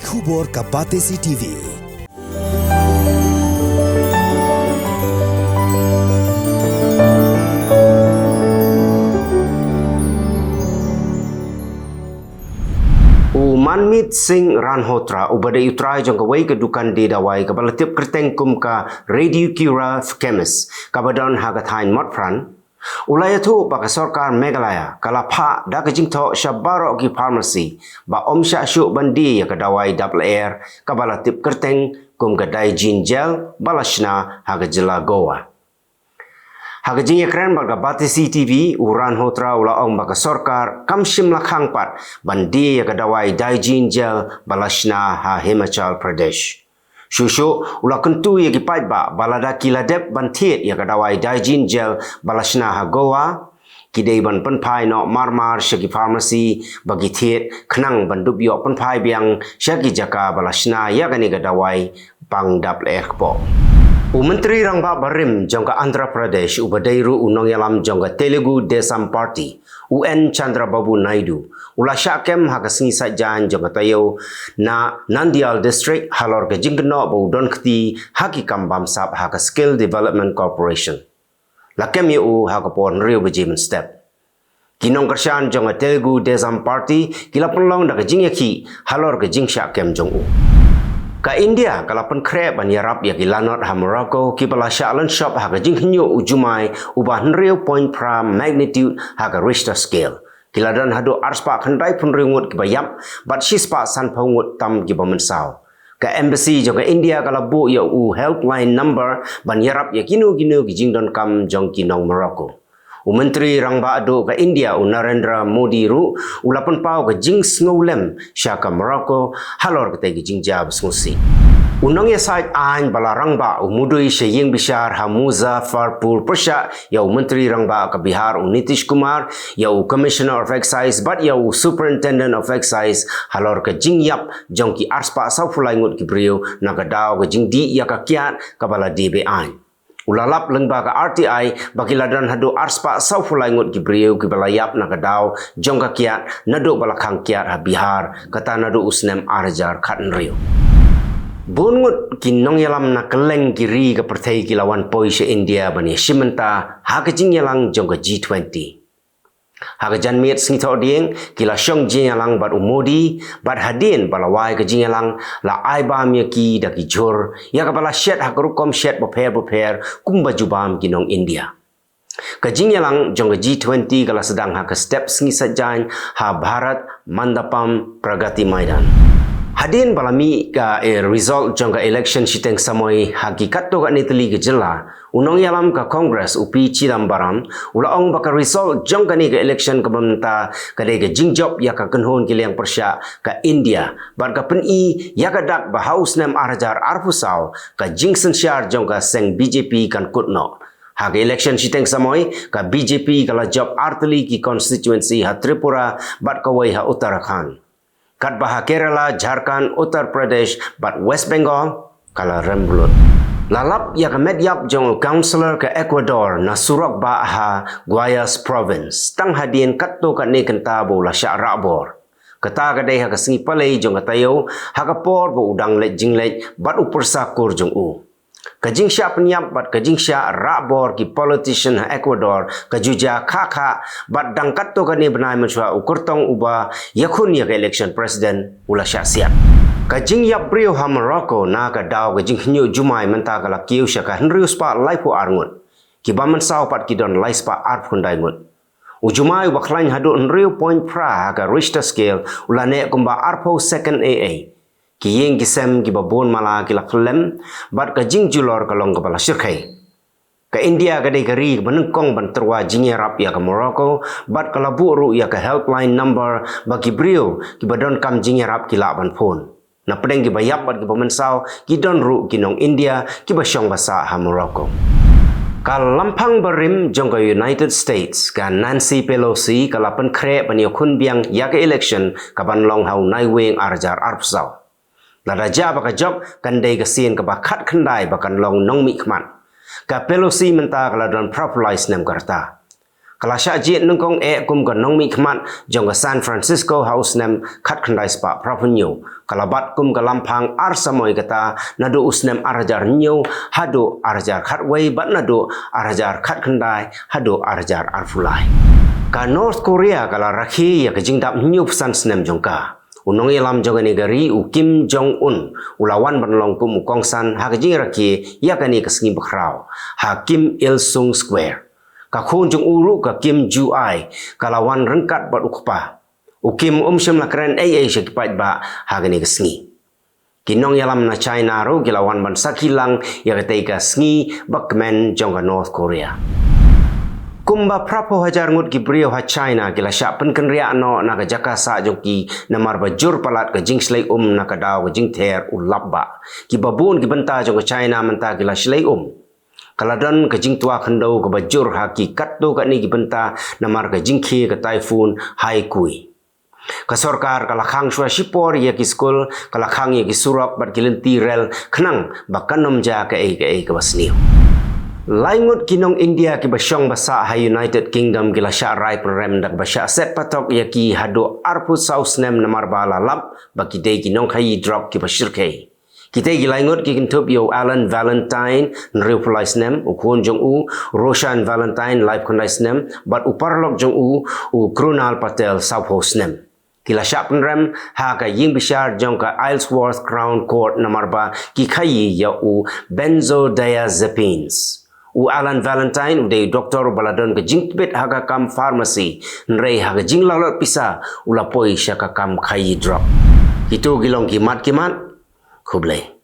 khubor ka Batesi TV. Manmit Singh Ranhotra ubadai utrai jong kawai kedukan di dawai kabalatip kerteng kum ka Radio Cura Chemist kabadon hagathain motfran ulaya tu baka sorkar Meghalaya kalapha da kajingtho shabaro ki pharmacy ba omsha shu bandi ya kadawai double air kabalatip kerteng kum gadai jinjel balashna hagajila Goa. Hagajing ekran baga Batesi TV uran hotra ula ong baga sorkar kamshim lakhang pat bandi ya kadawai daijin gel balashna ha Himachal Pradesh. Shushu ula kentu ya kipat ba balada kiladep bantit ya kadawai daijin gel balashna ha Goa. Kidai ban penpai no marmar syagi pharmacy bagi thiet khnang bandup yo penpai biang syagi jaka balashna ya gani kadawai bang double ekpo. Menteri Rangba Barim jangka Andhra Pradesh ubadairu unong yalam jangka Telugu Desam Party UN Chandrababu Naidu ula syakem haka sengi sajan jangka tayo na Nandyal District halor ke jingkeno bau don keti haki kambam sab haka Skill Development Corporation lakem yu haka pon rio bejimen step kinong kersyan jangka Telugu Desam Party kila penlong da ke jingyaki halor ke jing syakem jong u ka India kalapan krep ban yarap ya kilanot ha Morocco ki bala shalan shop ha ka jinghnyo ujumai ubah nreu point pram magnitude ha ka Richter scale kiladan hado arspa khandai pun ringut ki bayap bat shispa san phongut tam ki bamensau ka embassy jong ka India kala bu ya u helpline number ban yarap ya kinu ki jingdon kam jong kinong Morocco. Menteri Rangba Ado ke India Narendra Modi ru ulapan pau ke jing snowlem syaka Morocco halor ke tegi jing jab smusi. Unong ya sait ain bala Rangba umudui sying bishar Muzaffarpur Persha ya Menteri Rangba ke Bihar Nitish Kumar ya Commissioner of Excise but ya Superintendent of Excise halor ke jing yap jong ki arspa saufulai ngut ki brio nagadau ke jing di ya ka kiat kabala DB ain. Ulalap lengba ka RTI bagi ladan hadu arspa saufulai ngut gibriu ki balayap nakadaw jong ka kiat nadu balakang kiat ha Bihar kata nadu usnem arjar khatn rio. Bungut kinong yalam na keleng kiri ka pertai kilawan poi se India bani shimenta ha ka jing yalang jong ka G20. Haga janmiat singitau dieng kila syong jingalang bat umodi bat hadin balawai ke jingalang la aiba miaki daki jor ya kapala syet hakarukom syet boper kumba jubam kinong India. Ke jingalang jong ke G20 kala sedang haka step singisajan ha Bharat Mandapam Pragati Maidan. Hadin balami ka result jong ka election siteng samoy hakikat to ka nitli ke jela unong yalam ka Congress upi Chidambaram ulaong baka result jong ka ni ka election ka bamta ka de ka jingjob ya ka kenhon kiliang persya ka India bar ka peni ya ka dak ba house nem arjar arfusau ka jingsen syar jong ka seng BJP kan kutno hak election siteng samoy ka BJP kala job artli ki constituency ha Tripura bat kawai ha Uttarakhand kat baha Kerala, Jharkhand, Uttar Pradesh, bat West Bengal, kala rembulut. Lalap ya ka medyap jong councillor ke Ecuador na surok ba ha Guayas Province. Tang hadin katto kat ni kenta bo la syak rabor. Kata ka day ha ka singi palay jong katayo, ha ka por bo udang let jinglet, bat upersa kur jong u. Kajing syak penyap bat kajing syak rabor ki politician ha Ecuador kajuja kaka bat dangkat to kani benai mensua ukurtong uba yakun ya ke election president ula syak siap. Kajing yap brio ha Morocco na ka daw kajing hinyo jumai menta kala kiu syaka henriu spa laipu arngut. Ki bamen saw pat ki don lai spa arp hundai ngut. Ujumai baklain hadu henriu point pra ka Richter scale ula nek kumba arpo second AA. Kiyeng kisem ki babon mala ki laklem bat ka jing julor kalong kepala syirkai. Ka India ka day kari menengkong ban terwa jingnya rap ya ka Morocco bat ka labu ru ya ka helpline number bagi brio ki badon kam jingnya rap ki ban phone. Na pedeng ki bayap bat ki pemensau ki don ru kinong India ki basyong basa ha Morocco. Ka lampang berim jong ka United States ka Nancy Pelosi ka lapan krep ban yakun biang ya ka election ka ban long hau naiweng arjar arpsau. Ladaja baka job kandai kasien ke bakat kendai bakan long nong mi khmat. Ka Pelosi menta kala don properlize nem karta. Kalasya jit nungkong kum ka nong mi khmat jong ka San Francisco house nem khat khandai spa prapunyo kalabat kum ka lampang ar samoy kata nado usnem arajar nyo hado arajar khatway bat nado arajar khat khandai hado arajar arfulai ka North Korea kala rakhi ya ka jingdap nyo psan snem jong ka unong ilam jong negari u Kim Jong Un ulawan banlong kum kongsan ha ka jing rakhi ya ka ni ka sngi bakrao ha Kim Il Sung Square ka khon jong uru ka Kim Ju Ai kalawan rengkat bat ukpa ukim shem la kren ai shakipat ba hagani kasngi kinong yalam na China ro gilawan ban sakilang ya katay ka sngi bakmen jong ka North Korea kumba prapo hajar ngut gibriyo ha China gila sya penkenria no na ka jakasa jong ki namar bajur palat ka jing slay na ka daw ka jing ter ulabba ki babun ki benta jong ka China menta gila slay Kaladon ka jing tua khandau ka bajur hakikat tu ka ni gibenta namar ka jing khi ka typhoon Haikui. Ka sarkar ka lakhang shwa shipor ya ki school ka lakhang ya ki surok bat kilenti rel khnang bakanom ja ka ka basniu. Laingut kinong India ki basyong basa ha United Kingdom gila sya rai prem dak basya set patok ya ki hado arpu saus nem namar bala lap baki dei kinong khai drop ki basyirkai. Kita gilaingot ki kintup yo Alan Valentine nreupulais nem ukun jong u Roshan Valentine live kondais nem bat uparlok jong u Krunal Patel Southhost nem kila syap rem ha ka ying bishar jong ka Isleworth Crown Court namarba ki khayi ya u benzodiazepines u Alan Valentine uday doktor baladon ka jingtbit ha ka kam pharmacy nrei ha ka jing lalot pisa ulapoi sya ka kam khayi drop itu gilong kimat Kublai